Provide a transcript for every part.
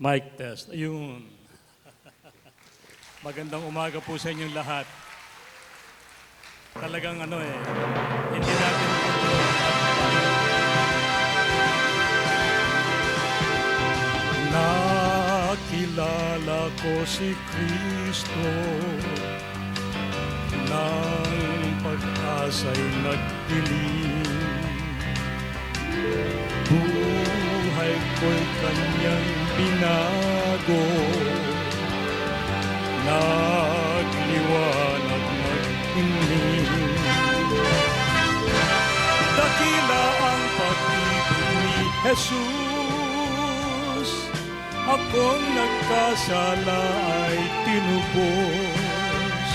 Mic test. Ayun. Magandang umaga po sa inyong lahat. Talagang hindi natin nakilala ko si Kristo nang pag-asa'y nagdilim. Buhay ko'y kanyang binago, nagliwanag nagdilim. Dakila ang pag-ibig ni Jesus, akong nagkasala ay tinubos.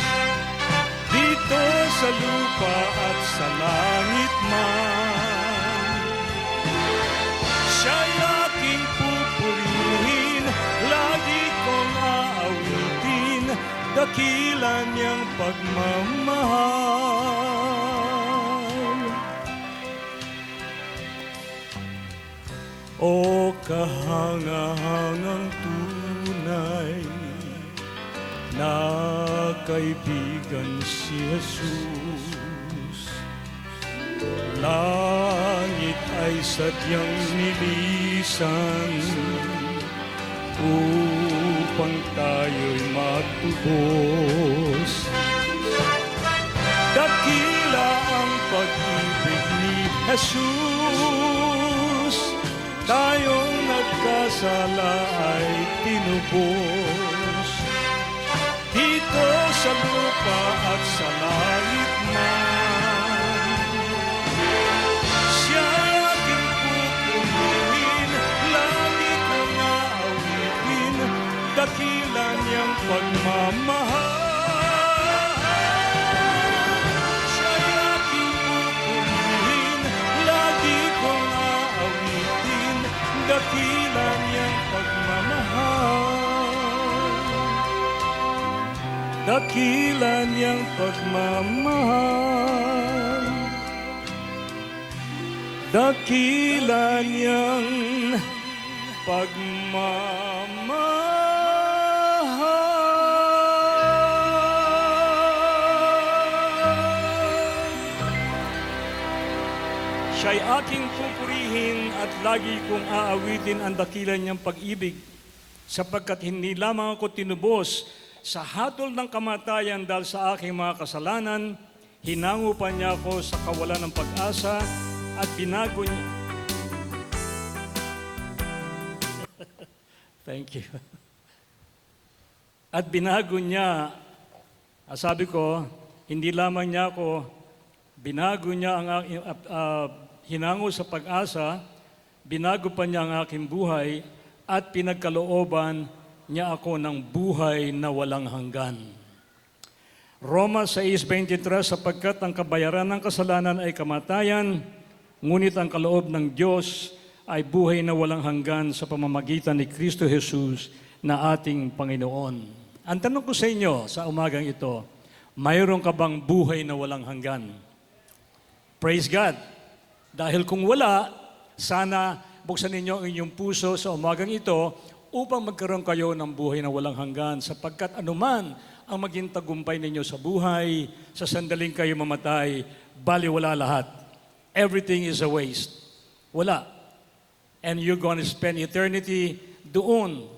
Dito sa lupa at sa langit man, siya'y aking pupurihin, lagi kong aawitin, dakila niyang pagmamahal. O kahangahangang tunay na kaibigan si Jesus, langit ay sadyang nilisan upang tayo'y matubos. Dakila ang pag-ibig ni Jesus, tayong nagkasala ay tinubos. Dito sa lupa at sa langit man, siya'y aking pupurihin, lagi kong aawitin, dakila niyang pagmamahal. Siya'y aking pupurihin, lagi kong aawitin, dakila niyang pagmamahal. Dakila niyang pagmamahal. Dakila niyang pagmamahal. Siya'y aking pupurihin at lagi kong aawitin ang dakila niyang pag-ibig, sapagkat hindi lamang ako tinubos sa hatol ng kamatayan dahil sa aking mga kasalanan, hinango pa niya ako sa kawalan ng pag-asa at binago niya. Thank you. At binago niya, sabi ko, hindi lamang niya ako, binago niya ang hinango sa pag-asa, binago pa niya ang aking buhay at pinagkalooban niya ako ng buhay na walang hanggan. Roma 6:23, sapagkat ang kabayaran ng kasalanan ay kamatayan, ngunit ang kaloob ng Diyos ay buhay na walang hanggan sa pamamagitan ni Kristo Jesus na ating Panginoon. Ang tanong ko sa inyo sa umagang ito, mayroon ka bang buhay na walang hanggan? Praise God! Dahil kung wala, sana buksan ninyo ang inyong puso sa umagang ito upang magkaroon kayo ng buhay na walang hanggan, sapagkat anuman ang maging tagumpay ninyo sa buhay, sa sandaling kayo mamatay, baliwala lahat. Everything is a waste. Wala. And you're going to spend eternity doon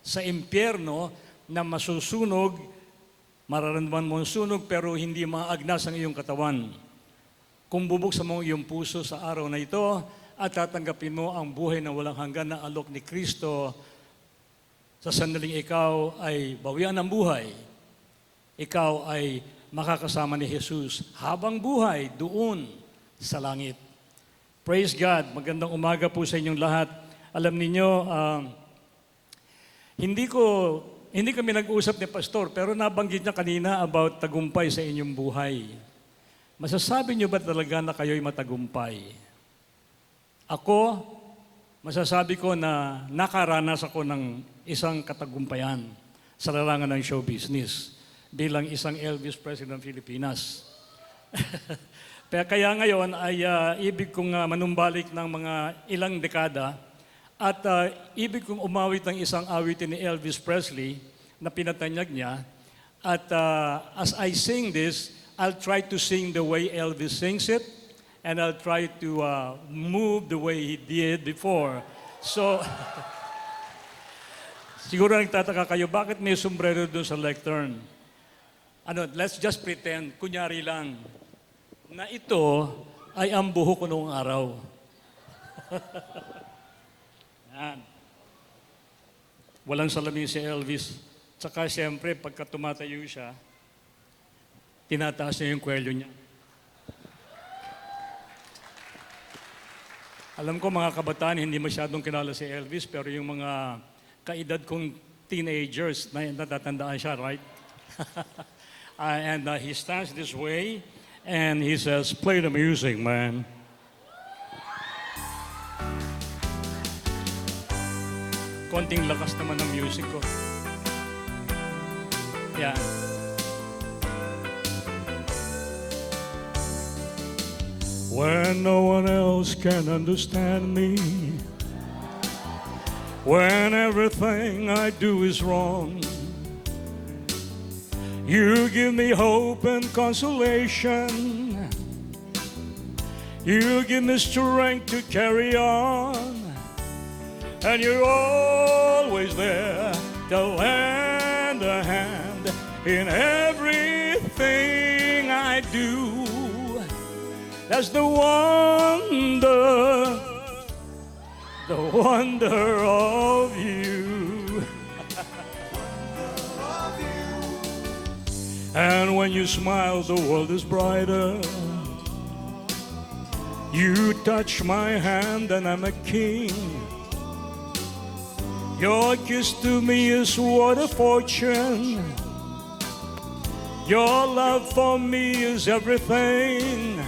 sa impyerno na masusunog, mararamdaman mo ang sunog pero hindi maagnas ang iyong katawan. Kung bubuksan mo iyong puso sa araw na ito at tatanggapin mo ang buhay na walang hanggan na alok ni Kristo, sa sandaling ikaw ay bawian ng buhay, ikaw ay makakasama ni Jesus habang buhay doon sa langit. Praise God! Magandang umaga po sa inyong lahat. Alam niyo, hindi kami nag-usap ni Pastor, pero nabanggit niya kanina about tagumpay sa inyong buhay. Masasabi niyo ba talaga na kayo'y matagumpay? Ako, masasabi ko na nakaranas ako ng isang katagumpayan sa larangan ng show business bilang isang Elvis President ng Pilipinas. Kaya ngayon ay ibig kong manumbalik ng mga ilang dekada At ibig kong umawit ng isang awitin ni Elvis Presley na pinatanyag niya. At as I sing this, I'll try to sing the way Elvis sings it, and I'll try to move the way he did before. So, siguro nagtataka kayo, bakit may sombrero doon sa lectern? Let's just pretend, kunyari lang, na ito ay ang buhok ko noong araw. Yan. Walang salamin si Elvis. Tsaka siyempre, pagka tumatayo siya, tinataas niya yung kwelyo niya. Alam ko mga kabataan, hindi masyadong kilala si Elvis, pero yung mga kaedad kong teenagers, natatandaan siya, right? And he stands this way, and he says, "Play the music, man." Konting lakas naman ng music ko. Yeah. When no one else can understand me, when everything I do is wrong, you give me hope and consolation. You give me strength to carry on. And you're always there to lend a hand in everything I do. That's the wonder of you. And when you smile, the world is brighter. You touch my hand and I'm a king. Your kiss to me is what a fortune. Your love for me is everything.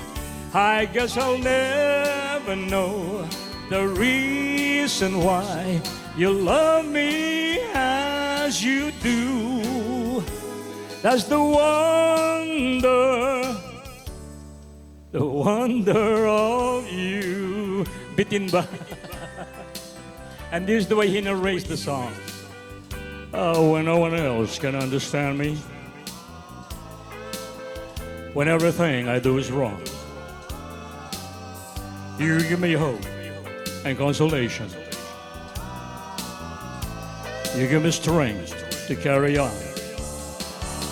I guess I'll never know the reason why you love me as you do. That's the wonder of you. Bitin ba? And this is the way he narrates the song. Oh, when no one else can understand me, when everything I do is wrong, you give me hope and consolation. You give me strength to carry on.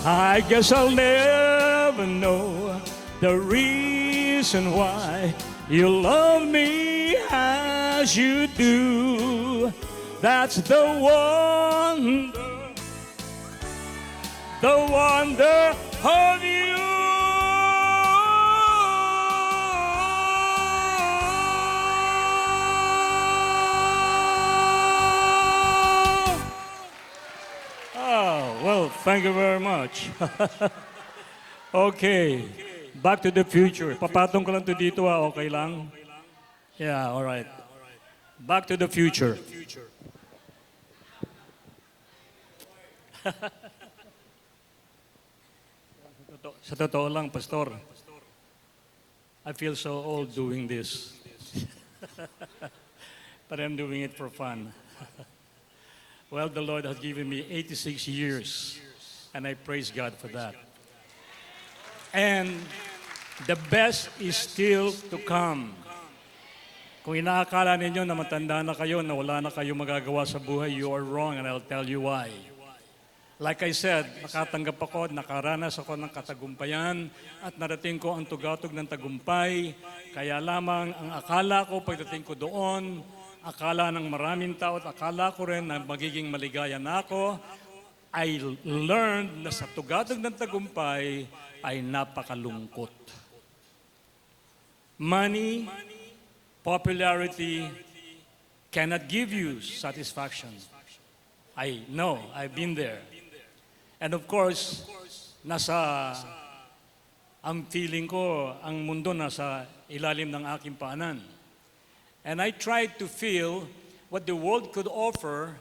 I guess I'll never know the reason why you love me as you do. That's the wonder of you. Oh, well, thank you very much. Okay, Back to the Future. Papatong ko lang to dito, okay lang? Yeah, all right. Back to the Future. Sa totoo lang, Pastor, I feel so old doing this. But I'm doing it for fun. Well, the Lord has given me 86 years, and I praise God for that. And the best is still to come. Kung inaakala ninyo na matanda na kayo, na wala na kayo magagawa sa buhay, you are wrong, and I'll tell you why. Like I said, nakatanggap ako, nakaranas ako ng katagumpayan at narating ko ang tugatog ng tagumpay. Kaya lamang ang akala ko pagdating ko doon, akala ng maraming tao at akala ko rin na magiging maligaya na ako, I learned na sa tugatog ng tagumpay ay napakalungkot. Money, popularity cannot give you satisfaction. I know, I've been there. And of course, ang feeling ko, ang mundo nasa ilalim ng aking paanan. And I tried to feel what the world could offer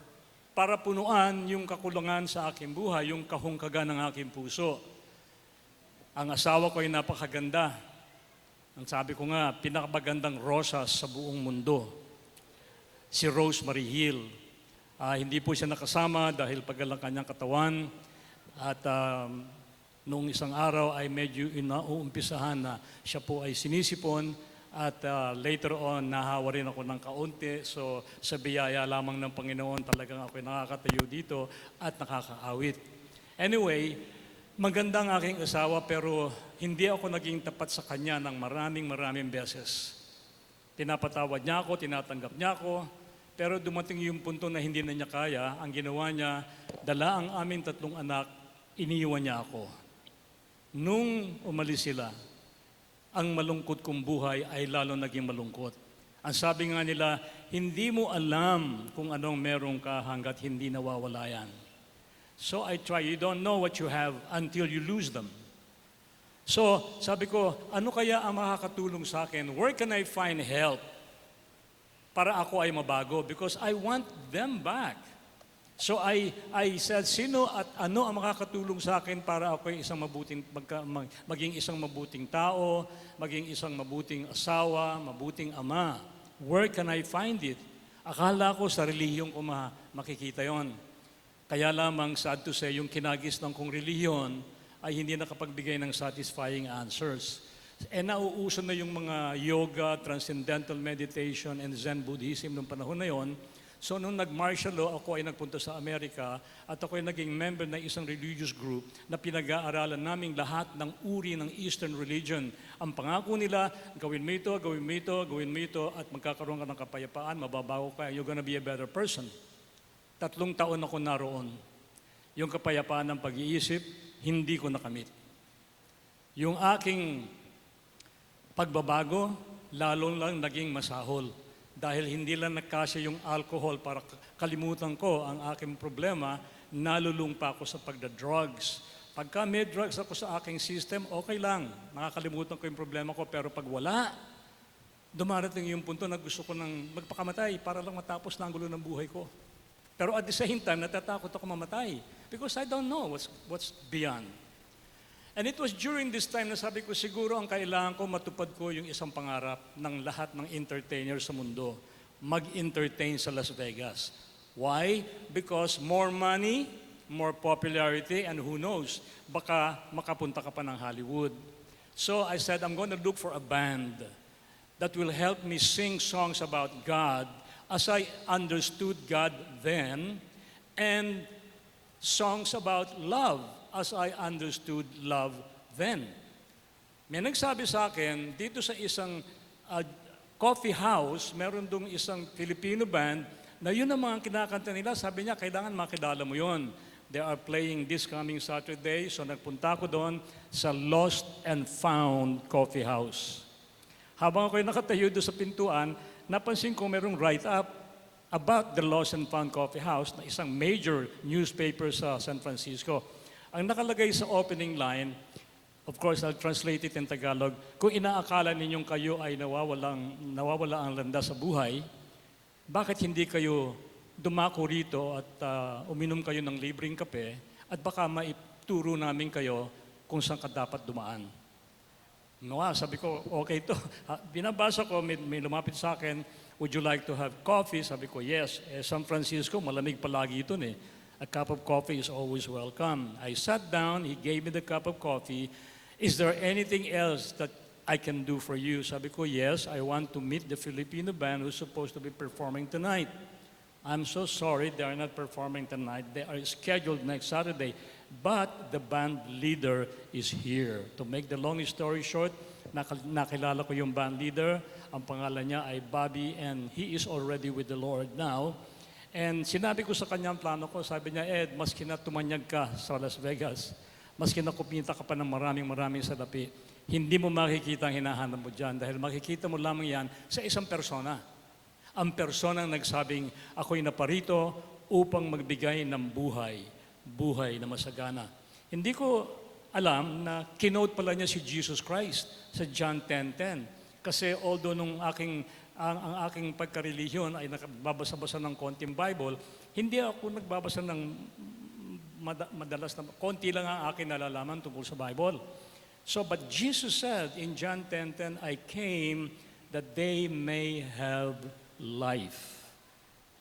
para punuan yung kakulangan sa aking buhay, yung kahungkagan ng aking puso. Ang asawa ko ay napakaganda. Ang sabi ko nga, pinakamagandang rosas sa buong mundo. si Rosemary Hill. Hindi po siya nakasama dahil paggal ng kanyang katawan at nung isang araw ay medyo inuumpisahan na siya po ay sinisipon at later on nahawa rin ako ng kaunti. So sa biyaya lamang ng Panginoon talagang ako'y nakakatayo dito at nakakaawit. Anyway, maganda ang aking asawa pero hindi ako naging tapat sa kanya ng maraming beses. Pinapatawad niya ako, tinatanggap niya ako, pero dumating yung punto na hindi na niya kaya. Ang ginawa niya, dala ang aming 3 anak, iniwan niya ako. Nung umalis sila, ang malungkot kong buhay ay lalo naging malungkot. Ang sabi nga nila, hindi mo alam kung anong meron ka hanggat hindi nawawala yan. So I try, you don't know what you have until you lose them. So sabi ko, ano kaya ang makakatulong sa akin? Where can I find help para ako ay mabago? Because I want them back. So I said, sino at ano ang makakatulong sa akin para ako ay maging isang mabuting tao, maging isang mabuting asawa, mabuting ama? Where can I find it? Akala ko sa relihiyong ko makikita yon. Kaya lamang, sad to say, yung kinagis ng kong relihiyon ay hindi nakapagbigay ng satisfying answers. Nauuso na yung mga yoga, transcendental meditation, and Zen Buddhism noong panahon na yon. So nung nag-martial law, ako ay nagpunta sa Amerika at ako ay naging member ng isang religious group na pinag-aaralan naming lahat ng uri ng Eastern religion. Ang pangako nila, gawin mo ito, gawin mo ito, gawin mo ito, at magkakaroon ka ng kapayapaan, mababago ka, you're gonna be a better person. 3 taon ako naroon. Yung kapayapaan ng pag-iisip, hindi ko nakamit. Yung aking pagbabago, lalo lang naging masahol. Dahil hindi lang nagkasya yung alcohol para kalimutan ko ang aking problema, nalulung pa ako sa pagda-drugs. Pagka may drugs ako sa aking system, okay lang. Makakalimutan ko yung problema ko. Pero pag wala, dumarating yung punto na gusto ko nang magpakamatay para lang matapos na ang gulo ng buhay ko. Pero at the same time, natatakot ako mamatay because I don't know what's beyond. And it was during this time na sabi ko, siguro ang kailangan ko matupad ko yung isang pangarap ng lahat ng entertainer sa mundo, mag-entertain sa Las Vegas. Why? Because more money, more popularity, and who knows, baka makapunta ka pa ng Hollywood. So I said, I'm going to look for a band that will help me sing songs about God as I understood God then, and songs about love as I understood love then. May nagsabi sa akin, dito sa isang coffee house, meron dong isang Filipino band na yun ang mga kinakanta nila. Sabi niya, kailangan makilala mo yun. They are playing this coming Saturday, so nagpunta ko doon sa Lost and Found Coffee House. Habang ako'y nakatayo doon sa pintuan, napansin ko merong write-up about the Lost and Found Coffee House na isang major newspaper sa San Francisco. Ang nakalagay sa opening line, of course, I'll translate it in Tagalog, kung inaakala ninyong kayo ay nawawala ang landas sa buhay, bakit hindi kayo dumako rito at uminom kayo ng libreng kape at baka maituro namin kayo kung saan ka dapat dumaan? Sabi ko, okay to. Binabasa ko, may lumapit sa akin, would you like to have coffee? Sabi ko, yes. San Francisco, malamig palagi ito eh. A cup of coffee is always welcome. I sat down, he gave me the cup of coffee. Is there anything else that I can do for you? Sabi ko, yes, I want to meet the Filipino band who's supposed to be performing tonight. I'm so sorry they are not performing tonight. They are scheduled next Saturday. But the band leader is here. To make the long story short, nakilala ko yung band leader. Ang pangalan niya ay Bobby and he is already with the Lord now. And sinabi ko sa kanya ang plano ko, sabi niya, Ed, maski na tumanyag ka sa Las Vegas, maski na kupita ka pa ng maraming salapi, hindi mo makikita ang hinahanap mo dyan dahil makikita mo lamang yan sa isang persona. Ang personang nagsabing, ako'y naparito upang magbigay ng buhay na masagana. Hindi ko alam na kinote pala niya si Jesus Christ sa John 10:10. Kasi although ang aking pagkarelihiyon ay nagbabasa-basa ng konting Bible, hindi ako nagbabasa ng madalas na, konti lang ang akin nalalaman tungkol sa Bible. So, but Jesus said in John 10:10, I came that they may have life.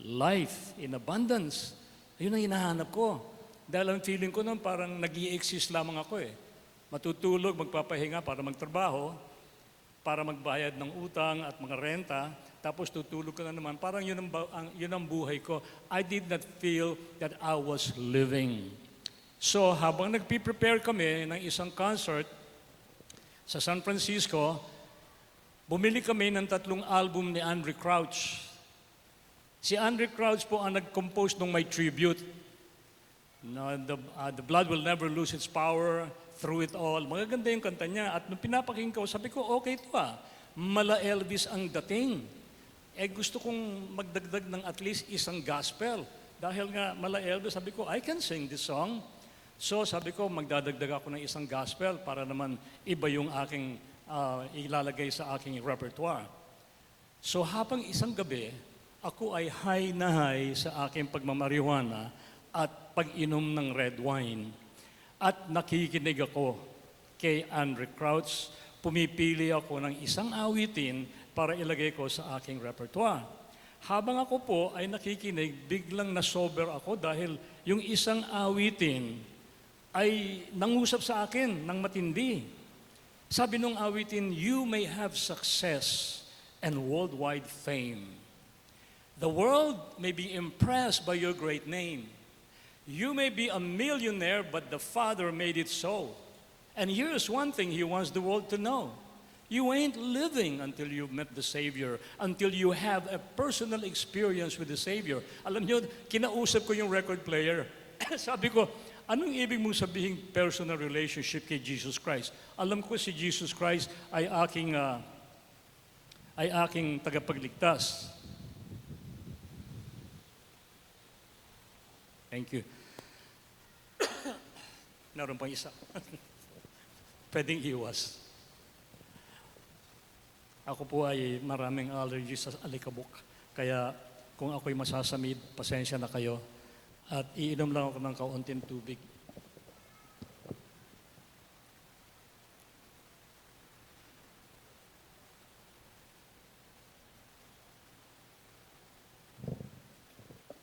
life in abundance. Ayun ang hinahanap ko. Dahil ang feeling ko noon parang nag-i-exist lamang ako eh. Matutulog, magpapahinga para magtrabaho, para magbayad ng utang at mga renta, tapos tutulog ka na naman. Parang yun ang buhay ko. I did not feel that I was living. So habang nagpe-prepare kami ng isang concert sa San Francisco, bumili kami ng 3 album ni Andraé Crouch. Si Andraé Crouch po ang nag-compose ng My Tribute. No, the blood will never lose its power through it all. Magaganda yung kanta niya. At nung pinapakinggan ko, sabi ko, okay ito ah. Mala Elvis ang dating. Gusto kong magdagdag ng at least isang gospel. Dahil nga mala Elvis, sabi ko, I can sing this song. So sabi ko, magdadagdag ako ng isang gospel para naman iba yung aking ilalagay sa aking repertoire. So habang isang gabi, ako ay high na high sa aking pagmamarijuana at pag-inom ng red wine. At nakikinig ako kay Andraé Crouch. Pumipili ako ng isang awitin para ilagay ko sa aking repertoire. Habang ako po ay nakikinig, biglang nasober ako dahil yung isang awitin ay nangusap sa akin ng matindi. Sabi nung awitin, you may have success and worldwide fame. The world may be impressed by your great name. You may be a millionaire, but the Father made it so. And here's one thing He wants the world to know. You ain't living until you've met the Savior, until you have a personal experience with the Savior. Alam niyo, kinausap ko yung record player. Sabi ko, anong ibig mong sabihin personal relationship kay Jesus Christ? Alam ko si Jesus Christ ay aking tagapagligtas. Thank you. Naroon pang isa. Pwedeng iwas. Ako po ay maraming allergies sa alikabok. Kaya kung ako'y masasamid, pasensya na kayo. At iinom lang ako ng kaunting tubig.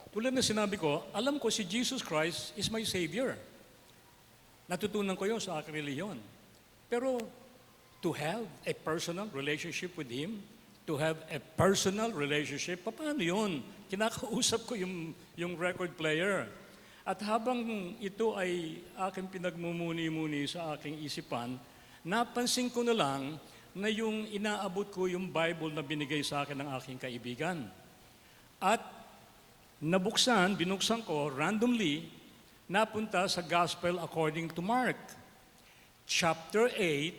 Tulad na sinabi ko, alam ko si Jesus Christ is my Savior. Natutunan ko yun sa aking reliyon. Pero to have a personal relationship with Him, to have a personal relationship, paano yun? Kinakausap ko yung record player. At habang ito ay aking pinagmumuni-muni sa aking isipan, napansin ko na lang na yung inaabot ko yung Bible na binigay sa akin ng aking kaibigan. At binuksan ko randomly, napunta sa Gospel according to Mark, chapter 8,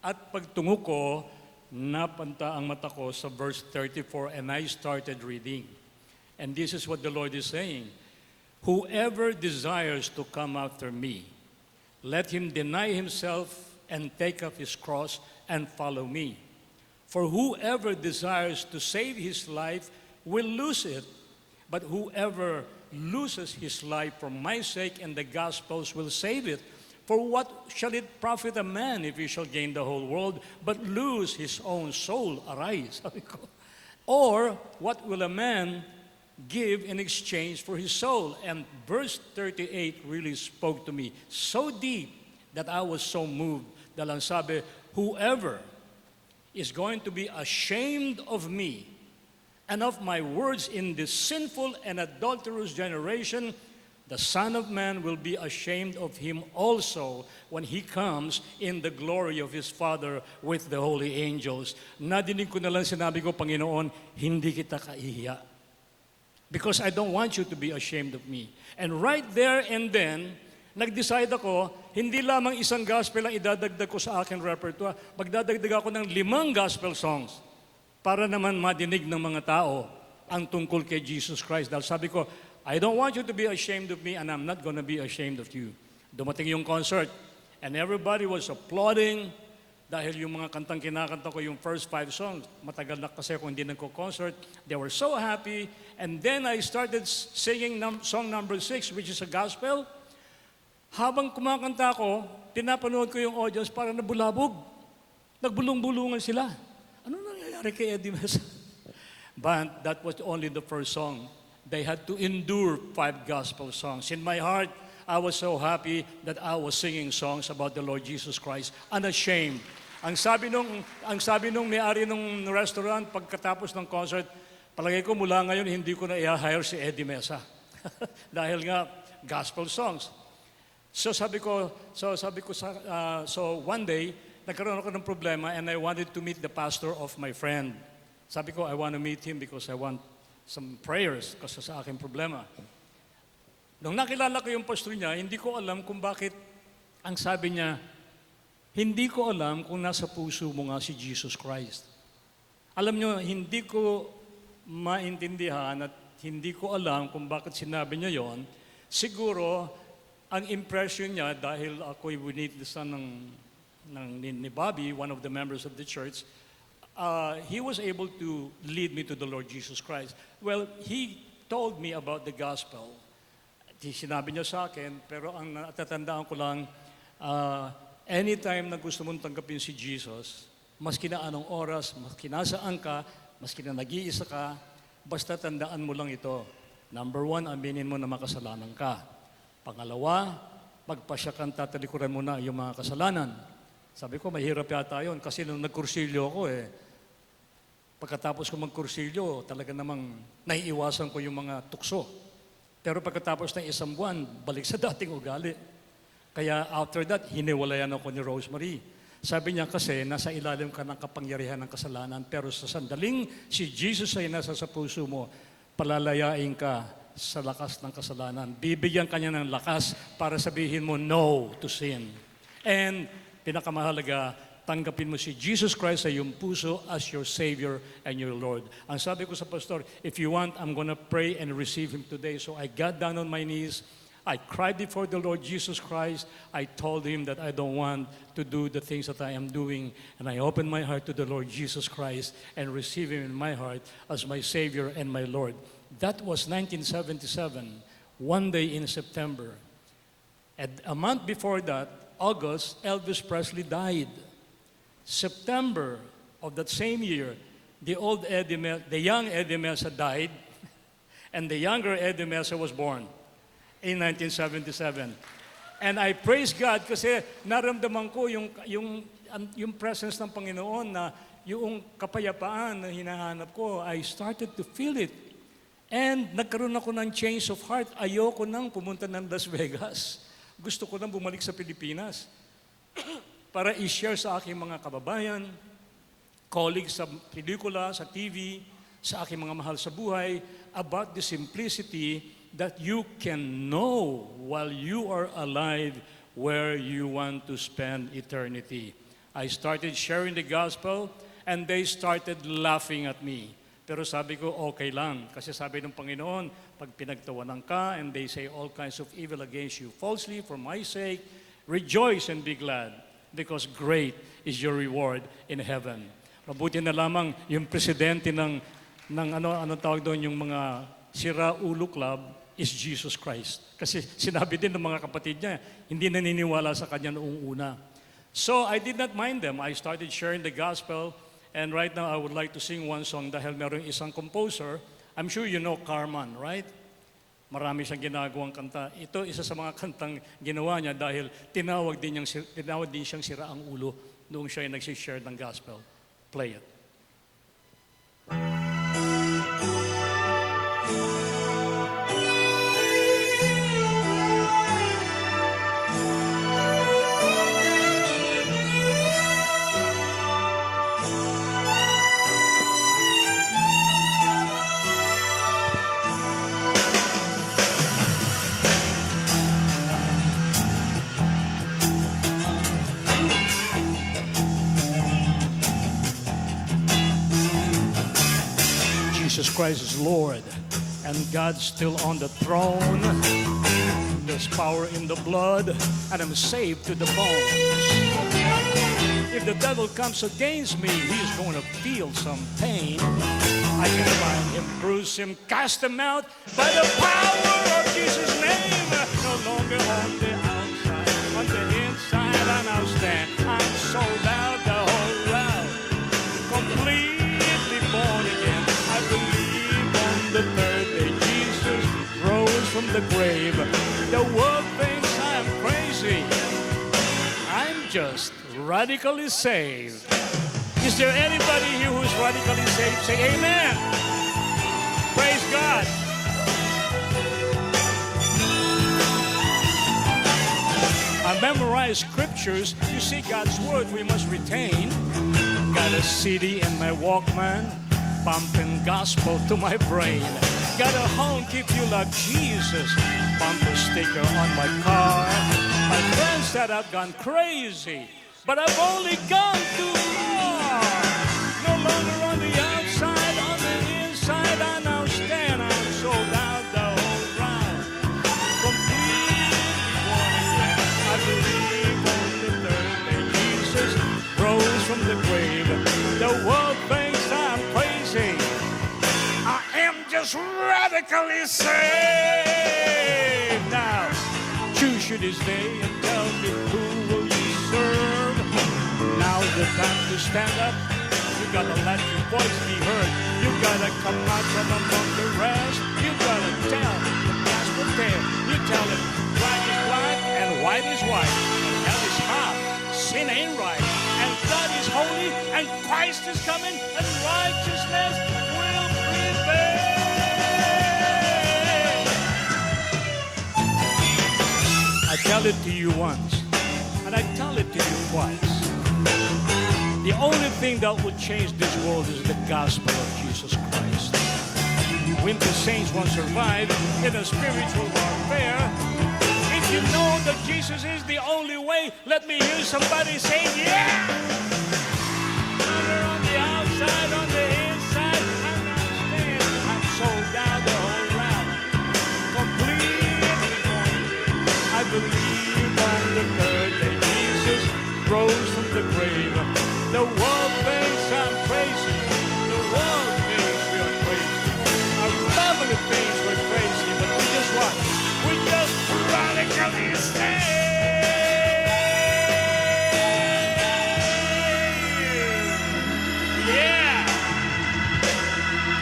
at pagtungo ko, napunta ang mata ko sa verse 34, and I started reading. And this is what the Lord is saying, whoever desires to come after me, let him deny himself and take up his cross and follow me. For whoever desires to save his life will lose it, but whoever loses his life for my sake and the gospel's will save it. For what shall it profit a man if he shall gain the whole world, but lose his own soul? Arise, sabi ko. Or what will a man give in exchange for his soul? And verse 38 really spoke to me so deep that I was so moved. Dahil ang sabi, whoever is going to be ashamed of me and of my words in this sinful and adulterous generation, the Son of Man will be ashamed of him also when He comes in the glory of His Father with the holy angels. Nadinig ko na lang sinabi ko, Panginoon, hindi kita kaihiya. Because I don't want you to be ashamed of me. And right there and then, nag-decide ako, hindi lamang isang gospel ang idadagdag ko sa aking repertoire, magdadagdag ako ng 5 gospel songs para naman madinig ng mga tao ang tungkol kay Jesus Christ. Dahil sabi ko, I don't want you to be ashamed of me and I'm not gonna be ashamed of you. Dumating yung concert and everybody was applauding dahil yung mga kantang kinakanta ko, yung first 5 songs, matagal na kasi kung hindi nagko-concert, they were so happy. And then I started singing song number 6, which is a gospel. Habang kumakanta ko, pinapanood ko yung audience para nabulabog. Nagbulong-bulungan sila. Ano nangyayari kay Eddie Mesa? But that was only the first song. they had to endure 5 gospel songs. In my heart, I was so happy that I was singing songs about the Lord Jesus Christ, unashamed. Ang sabi nung may-ari ng restaurant pagkatapos ng concert, palagay ko mula ngayon hindi ko na i-hire si Eddie Mesa. Dahil nga gospel songs. So one day nagkaroon ako ng problema and I wanted to meet the pastor of my friend. Sabi ko, I want to meet him because I want some prayers kasi sa aking problema. Nung nakilala ko yung pastor niya, hindi ko alam kung bakit ang sabi niya, hindi ko alam kung nasa puso mo nga si Jesus Christ. Alam niyo, hindi ko maintindihan at hindi ko alam kung bakit sinabi niya yon. Siguro, ang impression niya, dahil ako'y winit the son ni Bobby, one of the members of the church, he was able to lead me to the Lord Jesus Christ. Well, he told me about the gospel. Sinabi niya sa akin, pero ang natatandaan ko lang, anytime na gusto mong tanggapin si Jesus, maski na anong oras, maski nasaan ka, maski na nag-iisa ka, basta tandaan mo lang ito. Number 1, aminin mo na makasalanan ka. Pangalawa, magpasya kang tatalikuran mo na yung mga kasalanan. Sabi ko, mahirap yata yun kasi nung nagkursilyo ako pagkatapos ko magkursilyo, talaga namang naiiwasan ko yung mga tukso. Pero pagkatapos ng 1 buwan, balik sa dating ugali. Kaya after that, hiniwalayan ako ni Rosemary. Sabi niya kasi, nasa ilalim ka ng kapangyarihan ng kasalanan, pero sa sandaling si Jesus ay nasa sa puso mo, palalayain ka sa lakas ng kasalanan. Bibigyan ka niya ng lakas para sabihin mo no to sin. And pinakamahalaga, tanggapin mo si Jesus Christ sa iyong puso as your Savior and your Lord. Ang sabi ko sa pastor, if you want, I'm gonna pray and receive Him today. So I got down on my knees. I cried before the Lord Jesus Christ. I told Him that I don't want to do the things that I am doing. And I opened my heart to the Lord Jesus Christ and received Him in my heart as my Savior and my Lord. That was 1977, one day in September. And a month before that, August, Elvis Presley died. September of that same year, the young Eddie Mesa died, and the younger Eddie Mesa was born in 1977. And I praise God kasi naramdaman ko yung presence ng Panginoon na yung kapayapaan na hinahanap ko, I started to feel it. And nagkaroon ako ng change of heart. Ayoko nang pumunta ng Las Vegas. Gusto ko nang bumalik sa Pilipinas para i-share sa aking mga kababayan, colleagues sa pelikula, sa TV, sa aking mga mahal sa buhay, about the simplicity that you can know while you are alive where you want to spend eternity. I started sharing the gospel and they started laughing at me. Pero sabi ko, okay lang. Kasi sabi ng Panginoon, pag pinagtawanan ka and they say all kinds of evil against you falsely for my sake, rejoice and be glad because great is your reward in heaven. Mabuti na lamang yung presidente ng ano tawag doon, yung mga sira-ulo club is Jesus Christ. Kasi sinabi din ng mga kapatid niya, hindi naniniwala sa kanya noong una. So I did not mind them. I started sharing the gospel. And right now, I would like to sing one song dahil meron isang composer. I'm sure you know Carman, right? Marami siyang ginagawang kanta. Ito, isa sa mga kantang ginawa niya dahil tinawag din siyang sira ang ulo noong siya ay nagsishare ng gospel. Play it. Jesus Christ is Lord, and God's still on the throne. There's power in the blood, and I'm saved to the bones. If the devil comes against me, he's going to feel some pain. I can find him, bruise him, cast him out by the power of Jesus' name. No longer on the outside, on the inside, and I'll stand. I'm sold out the whole round, completely born again. I believe on the third day Jesus grave. The world thinks I'm crazy. I'm just radically saved. Is there anybody here who's radically saved? Say amen. Praise God. I memorize scriptures. You see, God's word we must retain. Got a CD in my Walkman, pumping gospel to my brain. Got a home, keep you like Jesus, bumper sticker on my car. My friends said I've gone crazy, but I've only gone too far. No longer on the outside, on the inside, I now stand. I'm sold out the whole round. Completely born again. I believe on the third day Jesus rose from the grave. The world thinks I'm crazy. I am just radically saved. Now, choose you this day and tell me who will you serve. Now's the time to stand up. You gotta let your voice be heard. You gotta come out from among the rest. You gotta tell the gospel tale. You tell it black is black and white is white. And hell is hot, sin ain't right. And God is holy and Christ is coming and righteousness will prevail. I tell it to you once, and I tell it to you twice. The only thing that will change this world is the gospel of Jesus Christ. When the saints won't survive in a spiritual warfare, if you know that Jesus is the only way, let me hear somebody say, yeah! On the outside, on the inside, I'm not staying. I'm sold out the whole round. Completely born. I believe on the third day Jesus rose from the grave. The world thinks I'm crazy. The world thinks we're crazy. Our family thinks we're crazy, but we just what? We just radically saved. Yeah.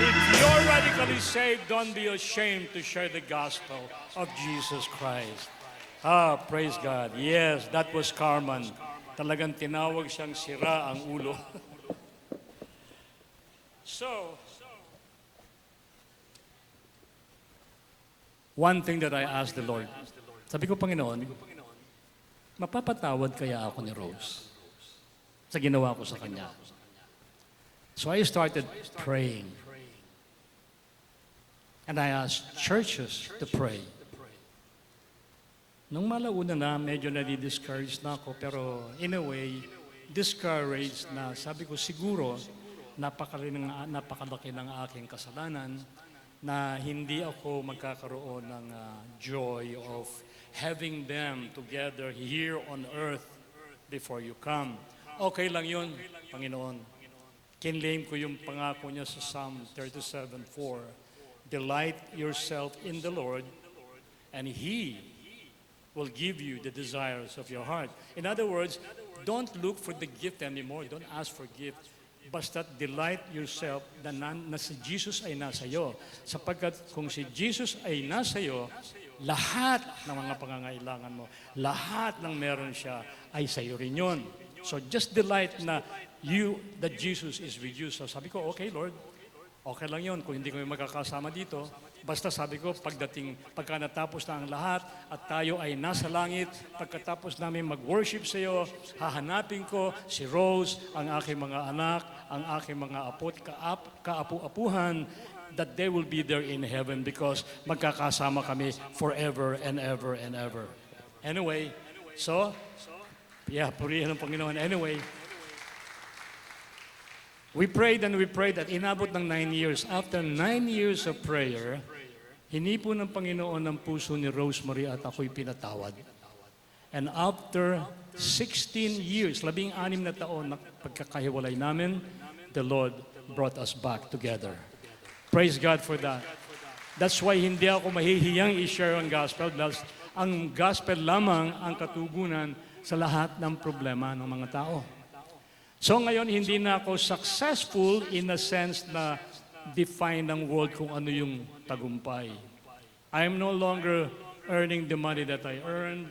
If you're radically saved, don't be ashamed to share the gospel of Jesus Christ. Ah, praise God. Yes, that was Carmen. Talagang tinawag siyang sira ang ulo. So, one thing that I asked the Lord, sabi ko, Panginoon, mapapatawad kaya ako ni Rose sa ginawa ko sa kanya? So I started praying. And I asked churches to pray. Nung malauna na, medyo nadi-discouraged na ako, pero in a way, discouraged na. Sabi ko, siguro, napakalaki ng aking kasalanan na hindi ako magkakaroon ng joy of having them together here on earth before you come. Okay lang yun, Panginoon. Kinlaim ko yung pangako niya sa Psalm 37:4. Delight yourself in the Lord, and He will give you the desires of your heart. In other words, don't look for the gift anymore. Don't ask for gift. Basta delight yourself na si Jesus ay nasa iyo. Sapagkat kung si Jesus ay nasa iyo, lahat ng mga pangangailangan mo, lahat ng meron siya ay sa iyo rin yun. So just delight na that Jesus is with you. So sabi ko, okay Lord, okay lang yun kung hindi kami magkakasama dito. Basta sabi ko, pagka natapos na ang lahat at tayo ay nasa langit, pagkatapos namin mag-worship sa iyo, hahanapin ko si Rose, ang aking mga anak, ang aking mga kaapu-apuhan, that they will be there in heaven because magkakasama kami forever and ever and ever. Anyway, so, purihan ng Panginoon. Anyway, we prayed and we prayed at inabot ng 9 years. After 9 years of prayer, hinipo ng Panginoon ng puso ni Rosemary at ako'y pinatawad. And after 16 years, 16 na taon na pagkakahiwalay namin, the Lord brought us back together. Praise God for that. That's why hindi ako mahihiyang i-share ang gospel dahil ang gospel lamang ang katugunan sa lahat ng problema ng mga tao. So ngayon, hindi na ako successful in a sense na define ng world kung ano yung tagumpay. I am no longer earning the money that I earned.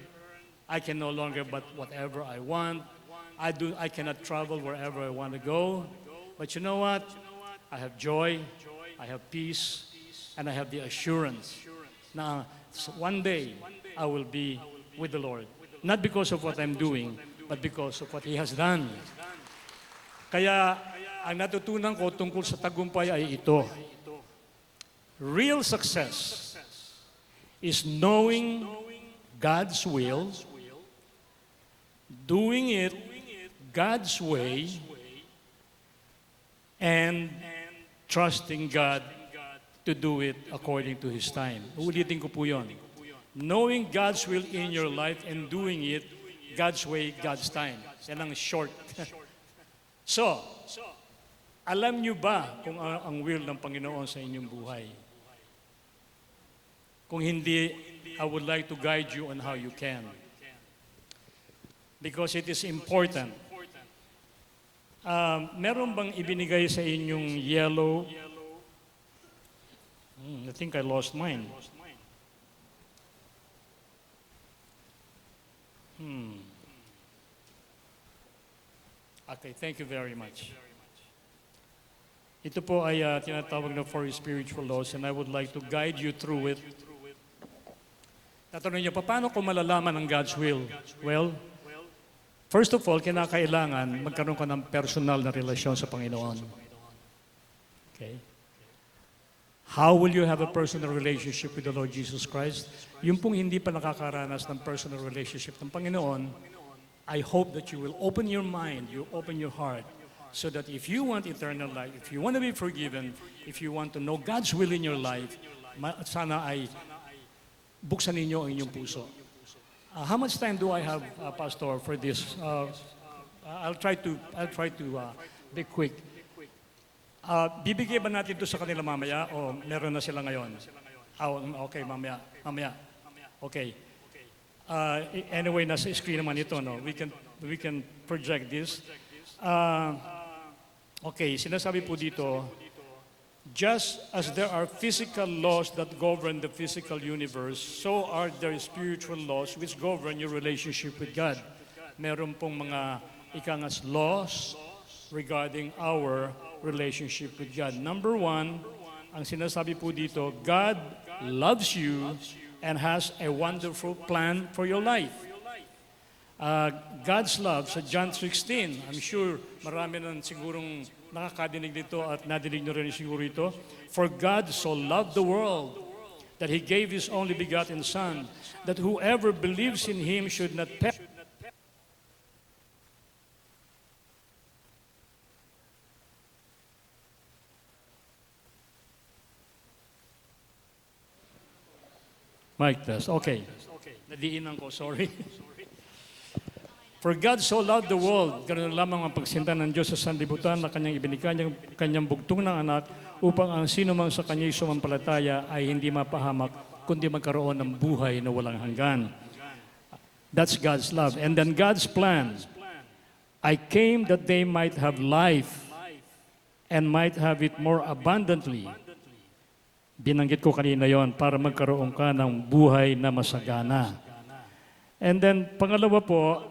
I can no longer but whatever I want. I cannot travel wherever I want to go. But you know what? I have joy, I have peace, and I have the assurance na one day I will be with the Lord. Not because of what I'm doing, but because of what He has done. Kaya ang natutunan ko tungkol sa tagumpay ay ito. Real success is knowing God's will, doing it God's way, and trusting God to do it according to His time. Ulitin ko po yun. Knowing God's will in your life and doing it God's way, God's time. Yan ang short. So, alam niyo ba kung ang will ng Panginoon sa inyong buhay? Kung hindi, I would like to guide you on how you can. Because it is important. Meron bang ibinigay sa inyong yellow? I think I lost mine. Okay, thank you very much. Ito po ay tinatawag na for spiritual laws, and I would like to guide you through it. Tatanungin niyo, paano ko malalaman ang God's will? Well, first of all, kinakailangan magkaroon ka ng personal na relasyon sa Panginoon. Okay? How will you have a personal relationship with the Lord Jesus Christ? Yung pong hindi pa nakakaranas ng personal relationship ng Panginoon, I hope that you will open your mind, you open your heart, so that if you want eternal life, if you want to be forgiven, if you want to know God's will in your life, sana ay buksan ninyo ang inyong puso. How much time do I have, Pastor, for this? I'll try to be quick. Bibigay ba natin ito sa kanila mamaya o meron na sila ngayon? Okay, mamaya. Okay. Anyway, nasa screen naman ito, no? We can project this. Okay, sinasabi po dito, just as there are physical laws that govern the physical universe, so are there spiritual laws which govern your relationship with God. Meron pong mga ikangas laws regarding our relationship with God. Number one, ang sinasabi po dito, God loves you and has a wonderful plan for your life. God's love sa John 16, I'm sure marami nang sigurong nakakadinig dito at nadinig nyo rin siguro ito. For God so loved the world that He gave His only begotten Son, that whoever believes in Him should not perish. Mic test. Okay. Nadiinan ko, sorry. For God so loved the world, ganoon lamang ang pagsinta ng Diyos sa sanlibutan na Kanyang ibinikanyang Kanyang bugtong ng anak upang ang sino mang sa Kanya'y sumampalataya ay hindi mapahamak, kundi magkaroon ng buhay na walang hanggan. That's God's love. And then God's plan. I came that they might have life and might have it more abundantly. Binanggit ko kanina yon para magkaroon ka ng buhay na masagana. And then, pangalawa po,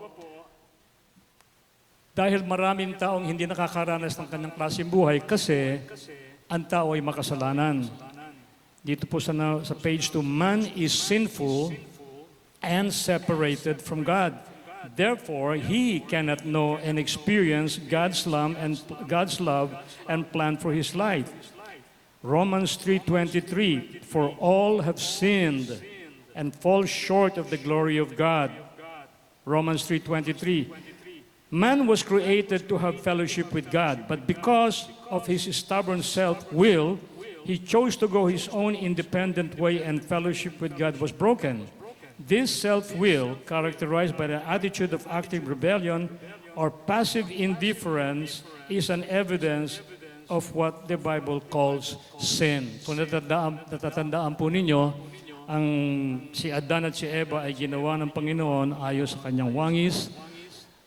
dahil maraming taong hindi nakakaranas ng kanyang klaseng buhay kasi ang tao ay makasalanan. Dito po sa page 2, man is sinful and separated from God. Therefore, he cannot know and experience God's love and plan for his life. Romans 3:23, for all have sinned and fall short of the glory of God. Romans 3:23. Man was created to have fellowship with God, but because of his stubborn self-will, he chose to go his own independent way and fellowship with God was broken. This self-will, characterized by the attitude of active rebellion or passive indifference, is an evidence of what the Bible calls sin. Kung natatandaan po ninyo, si Adan at si Eva ay ginawa ng Panginoon ayon sa kanyang wangis.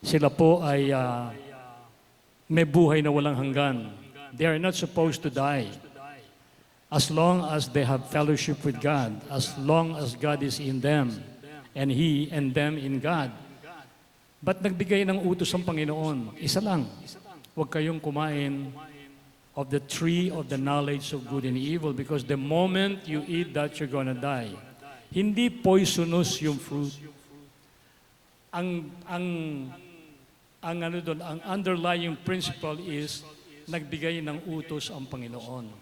Sila po ay may buhay na walang hanggan. They are not supposed to die. as long as they have fellowship with God, as long as God is in them, and He and them in God. Ba't nagbigay ng utos ang Panginoon? Isa lang, huwag kayong kumain of the tree of the knowledge of good and evil, because the moment you eat that, you're gonna die. Hindi poisonous yung fruit. Ang underlying principle is nagbigay ng utos ang Panginoon.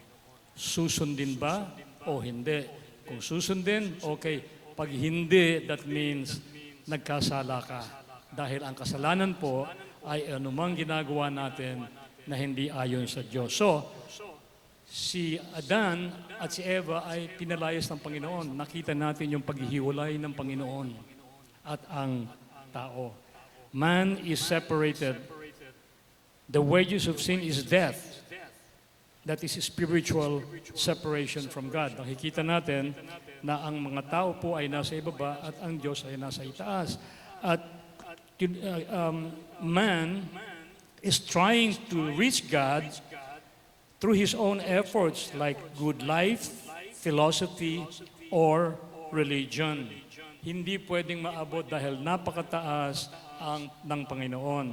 Susundin ba o hindi? Kung susundin, okay. Pag hindi, that means nagkasala ka. Dahil ang kasalanan po ay anumang ginagawa natin na hindi ayon sa Diyos. So, si Adan at si Eva ay pinalayas ng Panginoon. Nakita natin yung paghihiwalay ng Panginoon at ang tao. Man is separated. The wages of sin is death. That is spiritual separation from God. Nakikita natin na ang mga tao po ay nasa ibaba at ang Diyos ay nasa itaas. At man is trying to reach God through his own efforts like good life, philosophy, or religion. Hindi pwedeng maabot dahil napakataas ng Panginoon.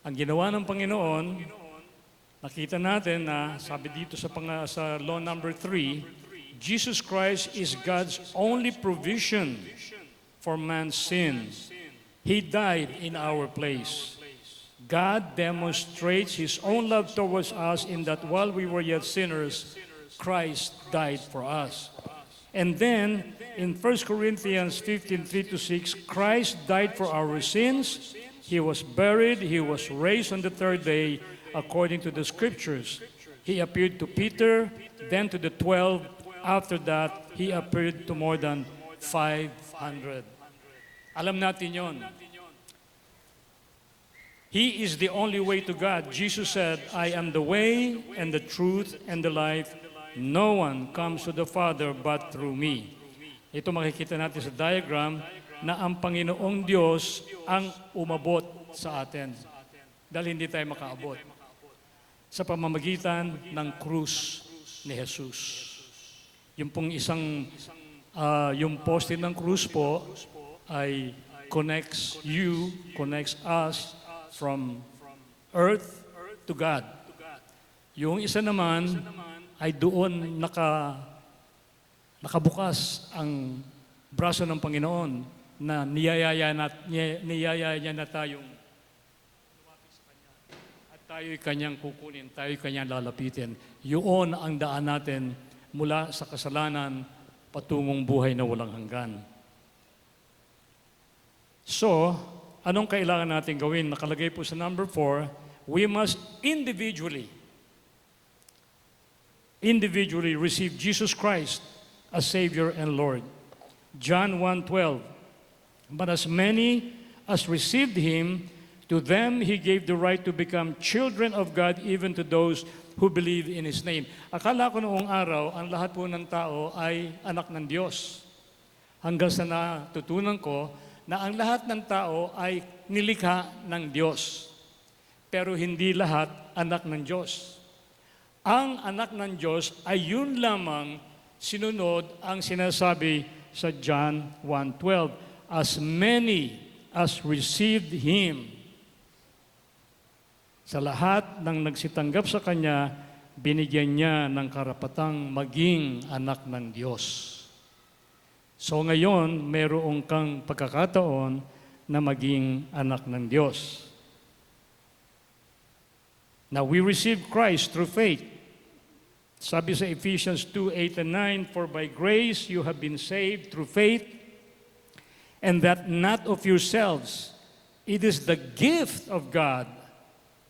Ang ginawa ng Panginoon, nakita natin na sabi dito sa law number 3, Jesus Christ is God's only provision for man's sin. He died in our place. God demonstrates His own love towards us in that while we were yet sinners, Christ died for us. And then, in 1 Corinthians 15:3-6, Christ died for our sins. He was buried. He was raised on the third day, according to the Scriptures. He appeared to Peter, then to the 12. After that, He appeared to more than 500. Alam natin yon. He is the only way to God. Jesus said, I am the way and the truth and the life. No one comes to the Father but through me. Ito makikita natin sa diagram na ang Panginoong Diyos ang umabot sa atin. Dahil hindi tayo makaabot. Sa pamamagitan ng krus ni Jesus. Yung pong yung poste ng krus po ay connects us from earth to God. Yung isa naman ay doon nakabukas ang braso ng Panginoon na niyayaya na tayong lumapit sa Kanya. At tayo'y Kanyang kukunin, tayo'y Kanyang lalapitin. Yun ang daan natin mula sa kasalanan patungong buhay na walang hanggan. So, anong kailangan natin gawin? Nakalagay po sa number 4, we must individually receive Jesus Christ as Savior and Lord. John 1:12, but as many as received Him, to them He gave the right to become children of God, even to those who believe in His name. Akala ko noong araw, ang lahat po ng tao ay anak ng Diyos. Hanggang sa natutunan ko na ang lahat ng tao ay nilikha ng Diyos. Pero hindi lahat anak ng Diyos. Ang anak ng Diyos ay yun lamang sinunod ang sinasabi sa John 1:12. As many as received Him. Sa lahat ng nagsitanggap sa Kanya, binigyan niya ng karapatang maging anak ng Diyos. So ngayon, mayroong kang pagkakataon na maging anak ng Diyos. Now, we receive Christ through faith. Sabi sa Ephesians 2:8 and 9, for by grace you have been saved through faith, and that not of yourselves. It is the gift of God,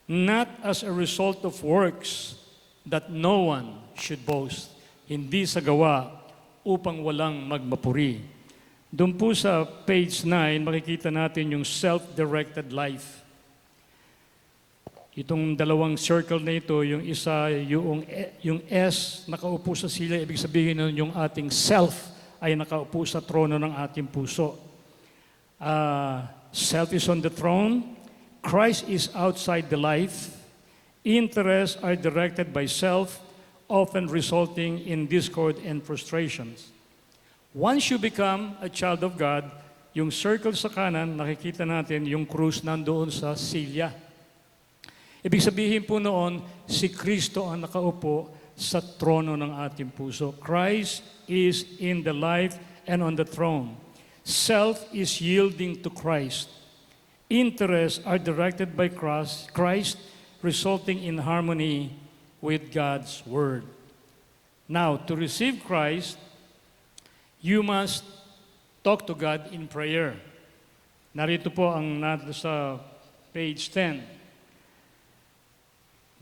not as a result of works, that no one should boast. Hindi sa gawa, upang walang magmapuri. Doon po sa page 9, makikita natin yung self-directed life. Itong dalawang circle na ito, yung isa, yung S nakaupo sa sila, ibig sabihin nun yung ating self ay nakaupo sa trono ng ating puso. Self is on the throne, Christ is outside the life, interests are directed by self, often resulting in discord and frustrations. Once you become a child of God, yung circle sa kanan, nakikita natin yung krus nandoon sa silya. Ibig sabihin po noon, si Kristo ang nakaupo sa trono ng ating puso. Christ is in the life and on the throne. Self is yielding to Christ. Interests are directed by Christ, resulting in harmony with God's Word. Now, to receive Christ, you must talk to God in prayer. Narito po ang sa page 10.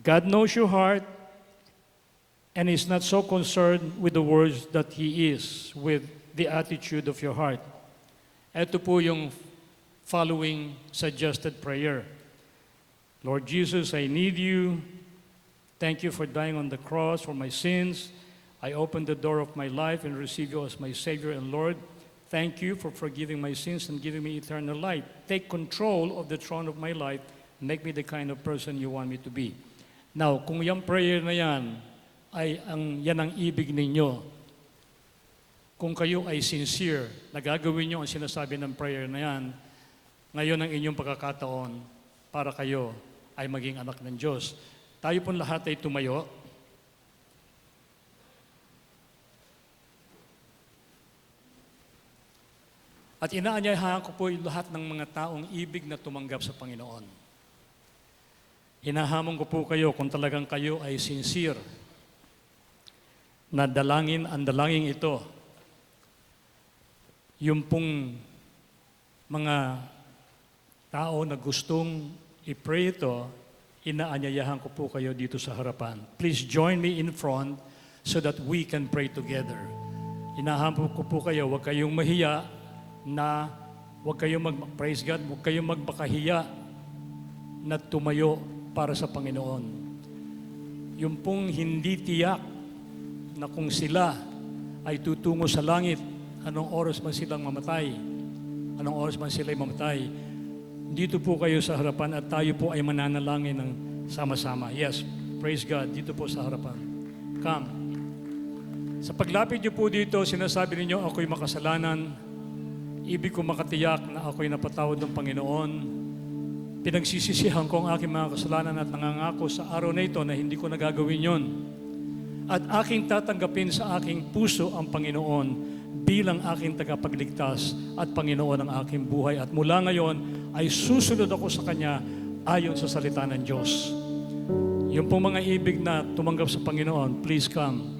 God knows your heart and is not so concerned with the words that He is, with the attitude of your heart. Ito po yung following suggested prayer. Lord Jesus, I need you. Thank you for dying on the cross for my sins. I open the door of my life and receive you as my Savior and Lord. Thank you for forgiving my sins and giving me eternal life. Take control of the throne of my life. Make me the kind of person you want me to be. Now, kung yung prayer na yan, yan ang ibig ninyo, kung kayo ay sincere, nagagawin nyo ang sinasabi ng prayer na yan, ngayon ang inyong pagkakataon para kayo ay maging anak ng Diyos. Tayo pong lahat ay tumayo. At inaanyayahan ko po yung lahat ng mga taong ibig na tumanggap sa Panginoon. Hinahamon ko po kayo kung talagang kayo ay sincere na dalangin ang dalangin ito. Yung pong mga tao na gustong i-pray ito, inaanyayahan ko po kayo dito sa harapan. Please join me in front so that we can pray together. Hinahamon ko po kayo, huwag kayong mahiya na huwag kayong praise God, huwag kayong magbakahiya na tumayo para sa Panginoon. Yung pong hindi tiyak na kung sila ay tutungo sa langit, anong oras man silang mamatay, anong oras man sila'y mamatay, dito po kayo sa harapan at tayo po ay mananalangin ng sama-sama. Yes, praise God, dito po sa harapan. Come. Sa paglapit niyo po dito, sinasabi ninyo, ako'y makasalanan, ibig ko makatiyak na ako'y napatawad ng Panginoon. Pinagsisisihan ko ang aking mga kasalanan at nangangako sa araw na ito na hindi ko nagagawin yon. At aking tatanggapin sa aking puso ang Panginoon bilang aking tagapagligtas at Panginoon ng aking buhay. At mula ngayon ay susunod ako sa Kanya ayon sa salita ng Diyos. Yung pong mga ibig na tumanggap sa Panginoon, please come.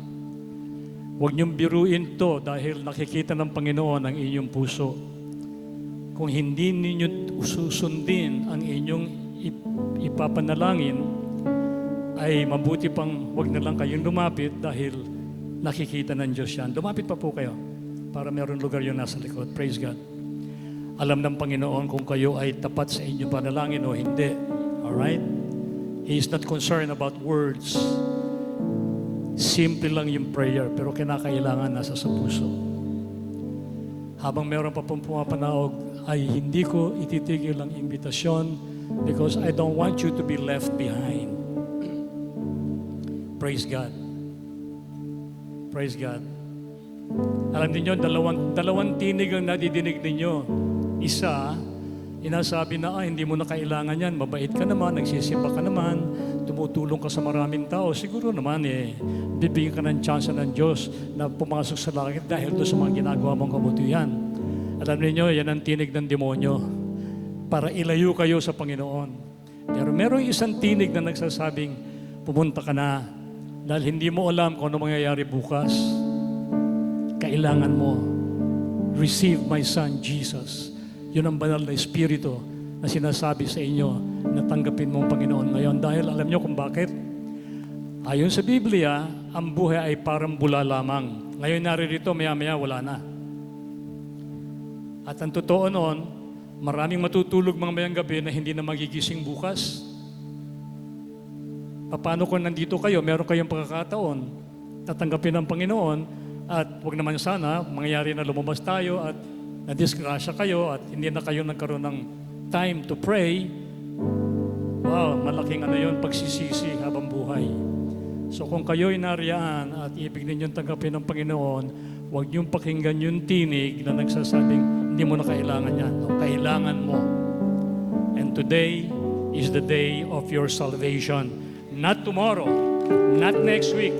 Huwag niyong biruin to dahil nakikita ng Panginoon ang inyong puso. Kung hindi ninyo susundin ang inyong ipapanalangin, ay mabuti pang huwag na lang kayong lumapit dahil nakikita ng Diyos yan. Lumapit pa po kayo para meron lugar yung nasa likod. Praise God. Alam ng Panginoon kung kayo ay tapat sa inyong panalangin o hindi. Alright? He is not concerned about words. Simple lang yung prayer, pero kinakailangan nasa sa puso. Habang meron pa pong pumapanaog, ay hindi ko ititigil ang imbitasyon because I don't want you to be left behind. Praise God. Praise God. Alam niyo, dalawang tinig ang nadidinig ninyo. Isa, inasabi na, hindi mo na kailangan yan, mabait ka naman, nagsisimba ka naman, tumutulong ka sa maraming tao, siguro naman bibigyan ka ng chance ng Diyos na pumasok sa langit dahil doon sa mga ginagawa mong kabutihan. Alam niyo, yan ang tinig ng demonyo para ilayo kayo sa Panginoon. Pero merong isang tinig na nagsasabing, pumunta ka na dahil hindi mo alam kung ano mangyayari bukas. Kailangan mo, receive my Son, Jesus. Yun ang banal na Espiritu na sinasabi sa inyo na tanggapin mo ang Panginoon ngayon. Dahil alam nyo kung bakit? Ayon sa Biblia, ang buhay ay parang bula lamang. Ngayon naririto, maya-maya wala na. At ang totoo noon, maraming matutulog mamayang gabi na hindi na magigising bukas. Paano kung nandito kayo, meron kayong pagkakataon, tatanggapin ng Panginoon, at huwag naman sana, mangyayari na lumabas tayo at nadisgrasya kayo at hindi na kayo nagkaroon ng time to pray. Wow, malaking yun, pagsisisi habang buhay. So kung kayo'y nariyaan at ibig ninyong tanggapin ng Panginoon, huwag niyong pakinggan yung tinig na nagsasabing, hindi mo na kailangan yan. No, kailangan mo. And today is the day of your salvation. Not tomorrow, not next week.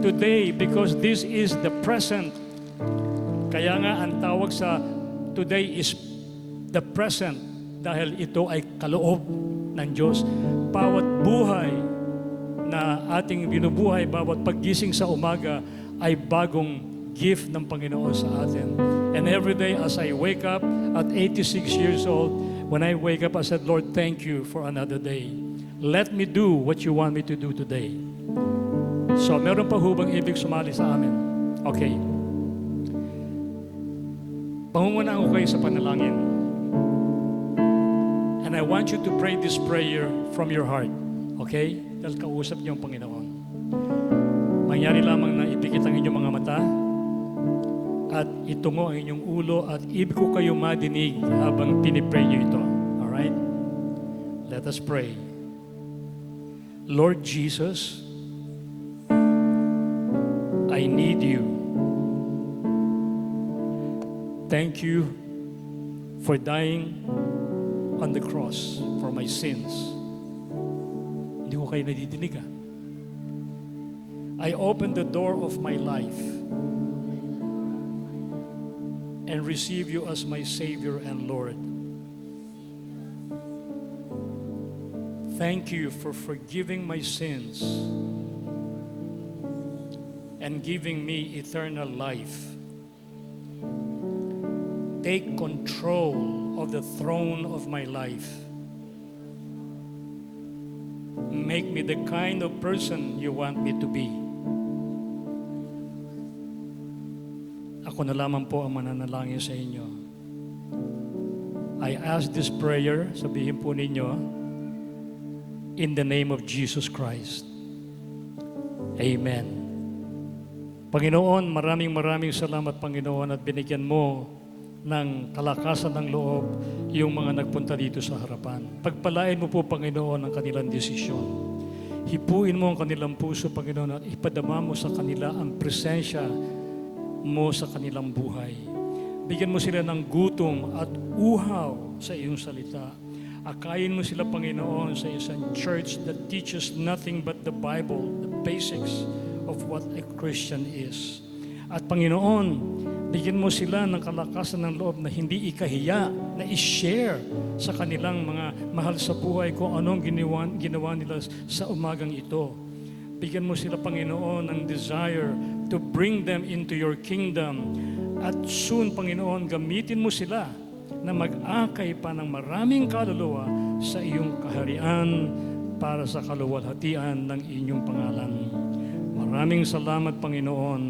Today, because this is the present. Kaya nga ang tawag sa today is the present dahil ito ay kaloob ng Diyos. Bawat buhay na ating binubuhay, bawat paggising sa umaga ay bagong gift ng Panginoon sa atin. And every day as I wake up at 86 years old, when I wake up, I said, Lord, thank you for another day. Let me do what you want me to do today. So, meron pa hubang ibig sumali sa amin? Okay. Pangungunahan ko kayo sa panalangin. And I want you to pray this prayer from your heart. Okay? Dahil kausap niyo ang Panginoon. Mangyari lamang na ipikit ang inyong mga mata at itungo ang inyong ulo at ibig ko kayo madinig habang pinipray niyo ito. Alright? Let us pray. Lord Jesus, I need you. Thank you for dying on the cross for my sins. Hindi ko kayo nadidinig ah. I open the door of my life and receive you as my Savior and Lord. Thank you for forgiving my sins and giving me eternal life. Take control of the throne of my life. Make me the kind of person you want me to be. Ako na lamang po ang mananalangin sa inyo. I ask this prayer, sabihin po ninyo, in the name of Jesus Christ. Amen. Panginoon, maraming salamat, Panginoon, at binigyan mo ng kalakasan ng loob yung mga nagpunta dito sa harapan. Pagpalain mo po, Panginoon, ang kanilang desisyon. Hipuin mo ang kanilang puso, Panginoon, at ipadama mo sa kanila ang presensya mo sa kanilang buhay. Bigyan mo sila ng gutom at uhaw sa iyong salita. Akayin mo sila, Panginoon, sa isang church that teaches nothing but the Bible, the basics of what a Christian is. At Panginoon, bigyan mo sila ng kalakasan ng loob na hindi ikahiya, na i-share sa kanilang mga mahal sa buhay kung anong ginawa nila sa umagang ito. Bigyan mo sila, Panginoon, ng desire to bring them into your kingdom. At soon, Panginoon, gamitin mo sila na mag-akay pa ng maraming kaluluwa sa iyong kaharian para sa kaluwalhatian ng inyong pangalan. Maraming salamat, Panginoon.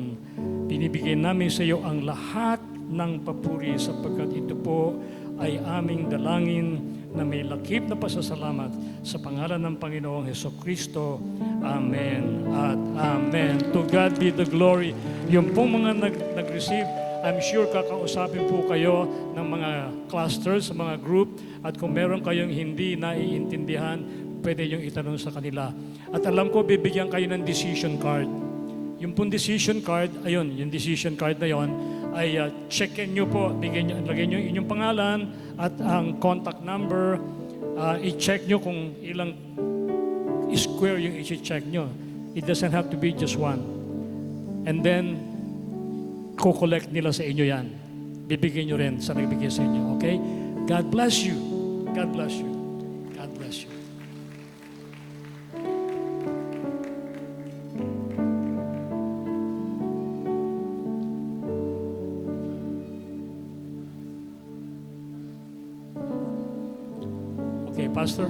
Binibigay namin sa iyo ang lahat ng papuri sapagkat ito po ay aming dalangin na may lakip na pasasalamat sa pangalan ng Panginoong Hesukristo. Amen at Amen. To God be the glory. Yung pong mga nag-receive, I'm sure kakausapin po kayo ng mga clusters, mga group, at kung meron kayong hindi naiintindihan, pwede yung itanong sa kanila. At alam ko, bibigyan kayo ng decision card. Yung pong decision card, ayun, yung decision card na yon ay checkin nyo po, lagay nyo inyong pangalan at ang contact number, i-check nyo kung ilang square yung i-check nyo. It doesn't have to be just one. And then, ko-collect nila sa inyo yan. Bibigyan nyo rin sa nagbigay sa inyo, okay? God bless you. God bless you. God bless you. Okay, Pastor?